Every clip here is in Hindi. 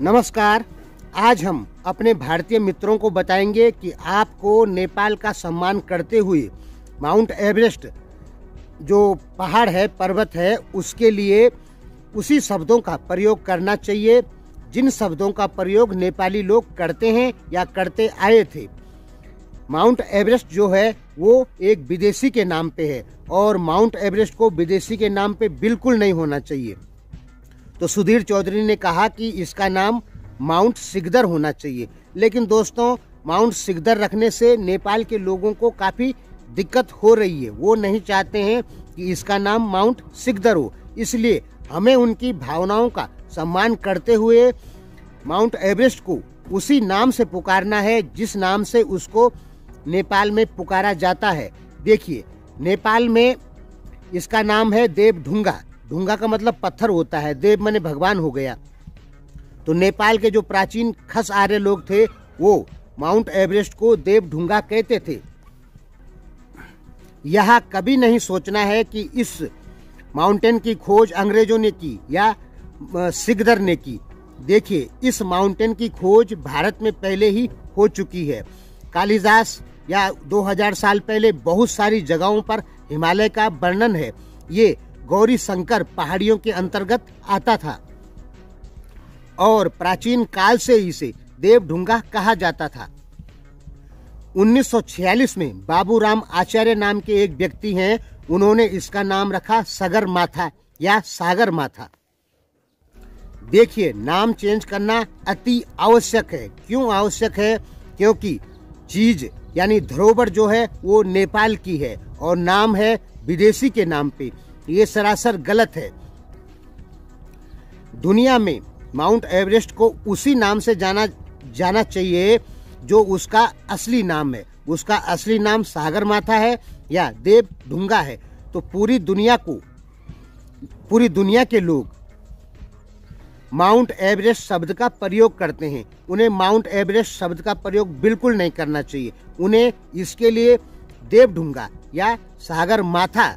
नमस्कार। आज हम अपने भारतीय मित्रों को बताएंगे कि आपको नेपाल का सम्मान करते हुए माउंट एवरेस्ट जो पहाड़ है, पर्वत है, उसके लिए उसी शब्दों का प्रयोग करना चाहिए जिन शब्दों का प्रयोग नेपाली लोग करते हैं या करते आए थे। माउंट एवरेस्ट जो है वो एक विदेशी के नाम पे है और माउंट एवरेस्ट को विदेशी के नाम पे बिल्कुल नहीं होना चाहिए। तो सुधीर चौधरी ने कहा कि इसका नाम माउंट सिकदर होना चाहिए, लेकिन दोस्तों माउंट सिकदर रखने से नेपाल के लोगों को काफ़ी दिक्कत हो रही है। वो नहीं चाहते हैं कि इसका नाम माउंट सिकदर हो, इसलिए हमें उनकी भावनाओं का सम्मान करते हुए माउंट एवरेस्ट को उसी नाम से पुकारना है जिस नाम से उसको नेपाल में पुकारा जाता है। देखिए, नेपाल में इसका नाम है देवढुंगा। ढुंगा का मतलब पत्थर होता है, देव माने भगवान हो गया। तो नेपाल के जो प्राचीन खस आर्य लोग थे वो माउंट एवरेस्ट को देवढुंगा कहते थे। यह कभी नहीं सोचना है कि इस माउंटेन की खोज अंग्रेजों ने की या सिकदर ने की। देखिए, इस माउंटेन की खोज भारत में पहले ही हो चुकी है। कालिदास या 2000 साल पहले बहुत सारी जगहों पर हिमालय का वर्णन है। ये गौरी शंकर पहाड़ियों के अंतर्गत आता था और प्राचीन काल से इसे देवढुंगा कहा जाता था। 1946 में बाबूराम आचार्य नाम के एक व्यक्ति हैं, उन्होंने इसका नाम रखा सगरमाथा या सागरमाथा। देखिए, नाम चेंज करना अति आवश्यक है। क्यों आवश्यक है? क्योंकि चीज यानी धरोहर जो है वो नेपाल की है और नाम है विदेशी के नाम पे। ये सरासर गलत है। दुनिया में माउंट एवरेस्ट को उसी नाम से जाना चाहिए जो उसका असली नाम है। उसका असली नाम सागरमाथा है या देवढुंगा है। तो पूरी दुनिया के लोग माउंट एवरेस्ट शब्द का प्रयोग करते हैं। उन्हें माउंट एवरेस्ट शब्द का प्रयोग बिल्कुल नहीं करना चाहिए। उन्हें इसके लिए देवढुंगा या सागरमाथा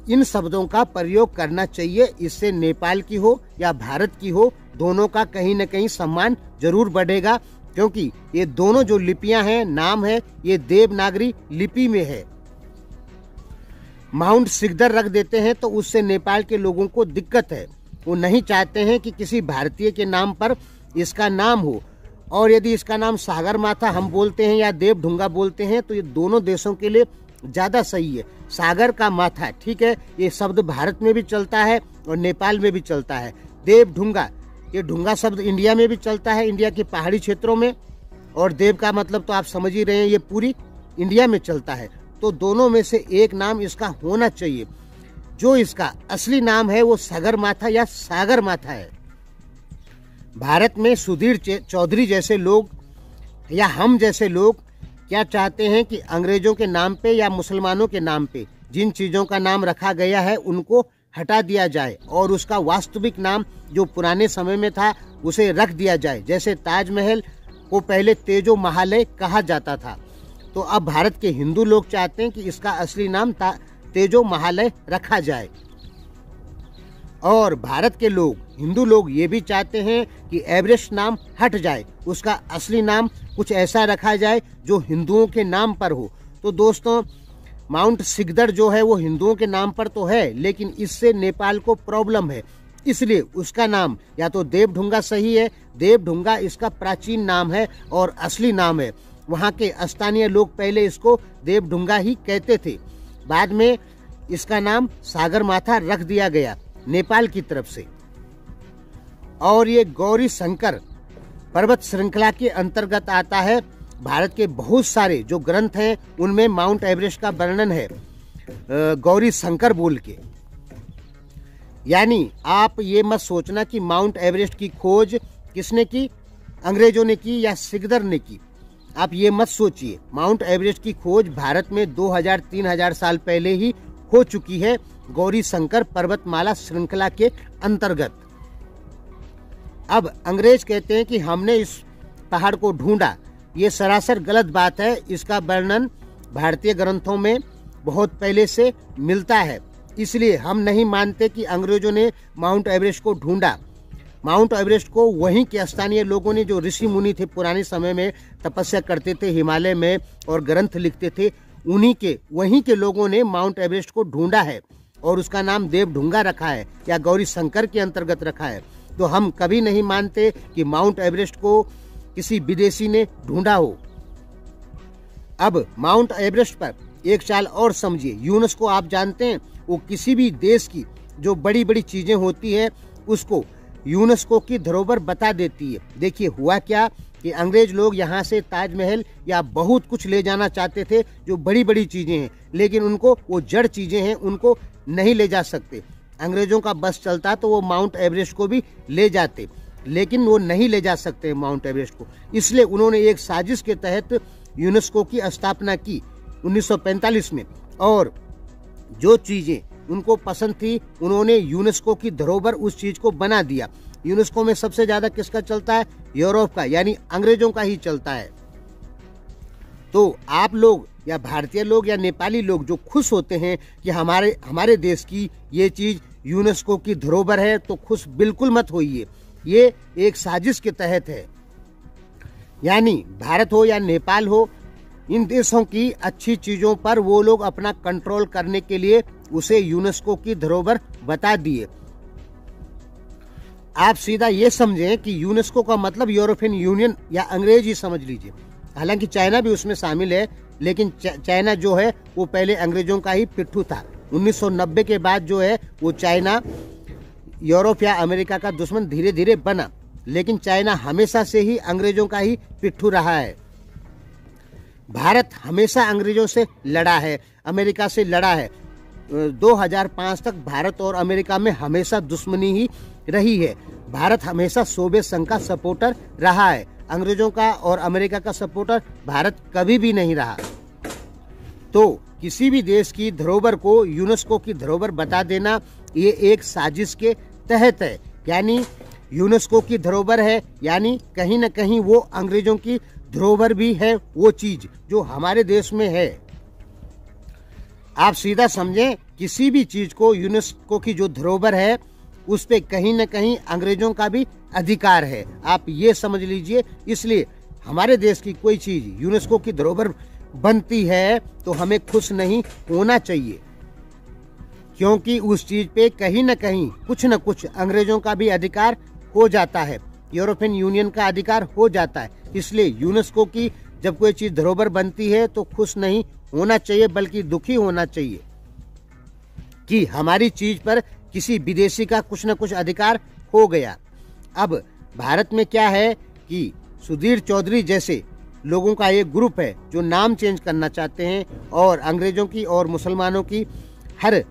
इन शब्दों का प्रयोग करना चाहिए। इससे नेपाल की हो या भारत की हो, दोनों का कहीं न कहीं सम्मान जरूर बढ़ेगा, क्योंकि ये दोनों जो लिपियां हैं, नाम है, ये देवनागरी लिपि में है। माउंट सिकदर रख देते हैं तो उससे नेपाल के लोगों को दिक्कत है। वो नहीं चाहते हैं कि किसी भारतीय के नाम पर इसका नाम हो। और यदि इसका नाम सागरमाथा हम बोलते हैं या देवढुंगा बोलते हैं तो ये दोनों देशों के लिए ज़्यादा सही है। सागर का माथा, ठीक है, ये शब्द भारत में भी चलता है और नेपाल में भी चलता है। देवढुंगा, ये ढुंगा शब्द इंडिया में भी चलता है, इंडिया के पहाड़ी क्षेत्रों में। और देव का मतलब तो आप समझ ही रहे हैं, ये पूरी इंडिया में चलता है। तो दोनों में से एक नाम इसका होना चाहिए। जो इसका असली नाम है वो सगरमाथा या सागरमाथा है। भारत में सुधीर चौधरी जैसे लोग या हम जैसे लोग क्या चाहते हैं कि अंग्रेजों के नाम पे या मुसलमानों के नाम पे जिन चीज़ों का नाम रखा गया है उनको हटा दिया जाए और उसका वास्तविक नाम जो पुराने समय में था उसे रख दिया जाए। जैसे ताजमहल को पहले तेजो महालय कहा जाता था, तो अब भारत के हिंदू लोग चाहते हैं कि इसका असली नाम तेजो महालय रखा जाए। और भारत के लोग, हिंदू लोग ये भी चाहते हैं कि एवरेस्ट नाम हट जाए, उसका असली नाम कुछ ऐसा रखा जाए जो हिंदुओं के नाम पर हो। तो दोस्तों, माउंट सिकदर जो है वो हिंदुओं के नाम पर तो है, लेकिन इससे नेपाल को प्रॉब्लम है। इसलिए उसका नाम या तो देवढुंगा सही है। देवढुंगा इसका प्राचीन नाम है और असली नाम है। वहाँ के स्थानीय लोग पहले इसको देवढुंगा ही कहते थे। बाद में इसका नाम सागरमाथा रख दिया गया नेपाल की तरफ से। और ये गौरी शंकर पर्वत श्रृंखला के अंतर्गत आता है। भारत के बहुत सारे जो ग्रंथ हैं उनमें माउंट एवरेस्ट का वर्णन है गौरी शंकर बोल के। यानी आप ये मत सोचना कि माउंट एवरेस्ट की खोज किसने की, अंग्रेजों ने की या सिकदर ने की। आप ये मत सोचिए। माउंट एवरेस्ट की खोज भारत में 2000-3000 साल पहले ही हो चुकी है गौरी शंकर पर्वतमाला श्रृंखला के अंतर्गत। अब अंग्रेज कहते हैं कि हमने इस पहाड़ को ढूंढा। ये सरासर गलत बात है। इसका वर्णन भारतीय ग्रंथों में बहुत पहले से मिलता है। इसलिए हम नहीं मानते कि अंग्रेजों ने माउंट एवरेस्ट को ढूंढा। माउंट एवरेस्ट को वहीं के स्थानीय लोगों ने, जो ऋषि मुनि थे पुराने समय में, तपस्या करते थे हिमालय में और ग्रंथ लिखते थे, वहीं के लोगों ने माउंट एवरेस्ट को ढूंढा है और उसका नाम देवढुंगा रखा है या गौरी शंकर के अंतर्गत रखा है। तो हम कभी नहीं मानते कि माउंट एवरेस्ट को किसी विदेशी ने ढूंढा हो। अब माउंट एवरेस्ट पर एक चाल और समझिए। यूनेस्को आप जानते हैं, वो किसी भी देश की जो बड़ी बड़ी चीजें होती है उसको यूनेस्को की धरोहर बता देती है। देखिए हुआ क्या कि अंग्रेज लोग यहाँ से ताजमहल या बहुत कुछ ले जाना चाहते थे जो बड़ी बड़ी चीजें हैं, लेकिन उनको वो जड़ चीजें हैं उनको नहीं ले जा सकते। अंग्रेजों का बस चलता तो वो माउंट एवरेस्ट को भी ले जाते, लेकिन वो नहीं ले जा सकते माउंट एवरेस्ट को। इसलिए उन्होंने एक साजिश के तहत यूनेस्को की स्थापना की 1945 में, और जो चीजें उनको पसंद थी उन्होंने यूनेस्को की धरोहर उस चीज को बना दिया। यूनेस्को में सबसे ज्यादा किसका चलता है? यूरोप का, यानी अंग्रेजों का ही चलता है। तो आप लोग या भारतीय लोग या नेपाली लोग जो खुश होते हैं कि हमारे देश की ये चीज यूनेस्को की धरोहर है, तो खुश बिल्कुल मत होइए। ये एक साजिश के तहत है। यानी भारत हो या नेपाल हो, इन देशों की अच्छी चीजों पर वो लोग अपना कंट्रोल करने के लिए उसे यूनेस्को की धरोहर बता दिए। आप सीधा ये समझें कि यूनेस्को का मतलब यूरोपियन यूनियन या अंग्रेज ही समझ लीजिए। हालांकि चाइना भी उसमें शामिल है, लेकिन चाइना जो है वो पहले अंग्रेजों का ही पिट्ठू था। 1990 के बाद जो है वो चाइना यूरोप या अमेरिका का दुश्मन धीरे धीरे बना, लेकिन चाइना हमेशा से ही अंग्रेजों का ही पिट्ठू रहा है। भारत हमेशा अंग्रेजों से लड़ा है, अमेरिका से लड़ा है। 2005 तक भारत और अमेरिका में हमेशा दुश्मनी ही रही है। भारत हमेशा सोवियत संघ का सपोर्टर रहा है, अंग्रेजों का और अमेरिका का सपोर्टर भारत कभी भी नहीं रहा। तो किसी भी देश की धरोहर को यूनेस्को की धरोहर बता देना ये एक साजिश के तहत है। यानी यूनेस्को की धरोहर है, यानी कहीं न कहीं वो अंग्रेजों की धरोहर भी है, वो चीज जो हमारे देश में है। आप सीधा समझें, किसी भी चीज को यूनेस्को की जो धरोहर है उस पे कहीं न कहीं अंग्रेजों का भी अधिकार है, आप ये समझ लीजिए। इसलिए हमारे देश की कोई चीज यूनेस्को की धरोहर बनती है तो हमें खुश नहीं होना चाहिए, क्योंकि उस चीज पे कहीं न कहीं कुछ न कुछ अंग्रेजों का भी अधिकार हो जाता है, यूरोपियन यूनियन का अधिकार हो जाता है। इसलिए यूनेस्को की जब कोई चीज धरोहर बनती है तो खुश नहीं होना चाहिए, बल्कि दुखी होना चाहिए कि हमारी चीज पर किसी विदेशी का कुछ न कुछ अधिकार हो गया। अब भारत में क्या है कि सुधीर चौधरी जैसे लोगों का एक ग्रुप है जो नाम चेंज करना चाहते हैं और अंग्रेजों की और मुसलमानों की हर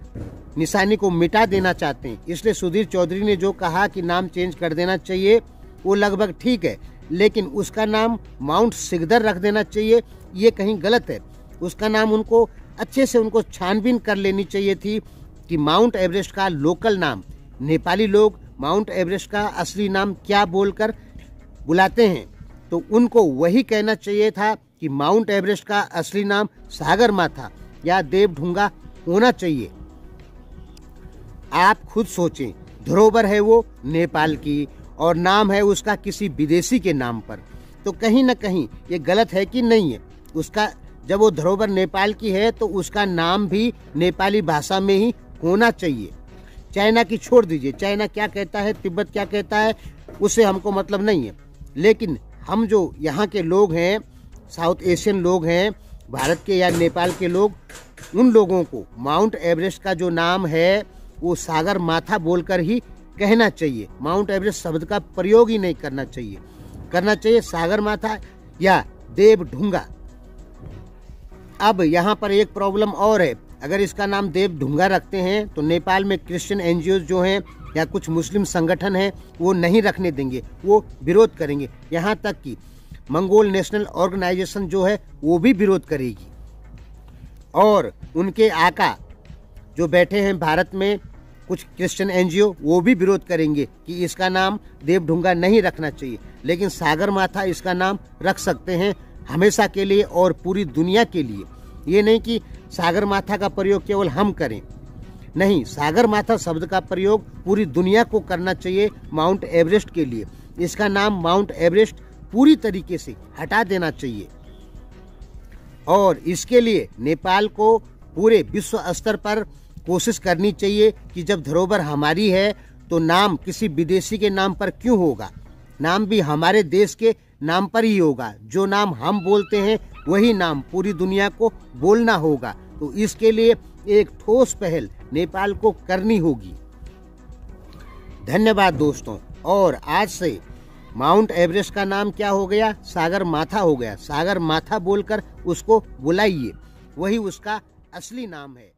निशानी को मिटा देना चाहते हैं। इसलिए सुधीर चौधरी ने जो कहा कि नाम चेंज कर देना चाहिए वो लगभग ठीक है, लेकिन उसका नाम माउंट सिकदर रख देना चाहिए, ये कहीं गलत है। उसका नाम उनको अच्छे से उनको छानबीन कर लेनी चाहिए थी कि माउंट एवरेस्ट का लोकल नाम, नेपाली लोग माउंट एवरेस्ट का असली नाम क्या बोलकर बुलाते हैं, तो उनको वही कहना चाहिए था कि माउंट एवरेस्ट का असली नाम सागरमाथा या देवढुंगा होना चाहिए। आप खुद सोचें, धरोहर है वो नेपाल की और नाम है उसका किसी विदेशी के नाम पर, तो कहीं न कहीं ये गलत है कि नहीं है। उसका जब वो धरोहर नेपाल की है तो उसका नाम भी नेपाली भाषा में ही होना चाहिए। चाइना की छोड़ दीजिए, चाइना क्या कहता है, तिब्बत क्या कहता है, उससे हमको मतलब नहीं है। लेकिन हम जो यहाँ के लोग हैं, साउथ एशियन लोग हैं, भारत के या नेपाल के लोग, उन लोगों को माउंट एवरेस्ट का जो नाम है वो सागर माथा बोलकर ही कहना चाहिए। माउंट एवरेस्ट शब्द का प्रयोग ही नहीं करना चाहिए सागर माथा या देवढुंगा। अब यहाँ पर एक प्रॉब्लम और है, अगर इसका नाम देवढुंगा रखते हैं तो नेपाल में क्रिश्चियन एनजीओ जो हैं या कुछ मुस्लिम संगठन हैं वो नहीं रखने देंगे, वो विरोध करेंगे। यहाँ तक कि मंगोल नेशनल ऑर्गेनाइजेशन जो है वो भी विरोध करेगी, और उनके आका जो बैठे हैं भारत में कुछ क्रिश्चियन एनजीओ वो भी विरोध करेंगे कि इसका नाम देवढुंगा नहीं रखना चाहिए। लेकिन सागरमाथा इसका नाम रख सकते हैं हमेशा के लिए और पूरी दुनिया के लिए। ये नहीं कि सागरमाथा का प्रयोग केवल हम करें। नहीं, सागर माथा शब्द का प्रयोग पूरी दुनिया को करना चाहिए माउंट एवरेस्ट के लिए। इसका नाम माउंट एवरेस्ट पूरी तरीके से हटा देना चाहिए और इसके लिए नेपाल को पूरे विश्व स्तर पर कोशिश करनी चाहिए कि जब धरोहर हमारी है तो नाम किसी विदेशी के नाम पर क्यों होगा, नाम भी हमारे देश के नाम पर ही होगा। जो नाम हम बोलते हैं वही नाम पूरी दुनिया को बोलना होगा। तो इसके लिए एक ठोस पहल नेपाल को करनी होगी। धन्यवाद दोस्तों। और आज से माउंट एवरेस्ट का नाम क्या हो गया? सागर माथा हो गया। सागर माथा बोलकर उसको बुलाइए, वही उसका असली नाम है।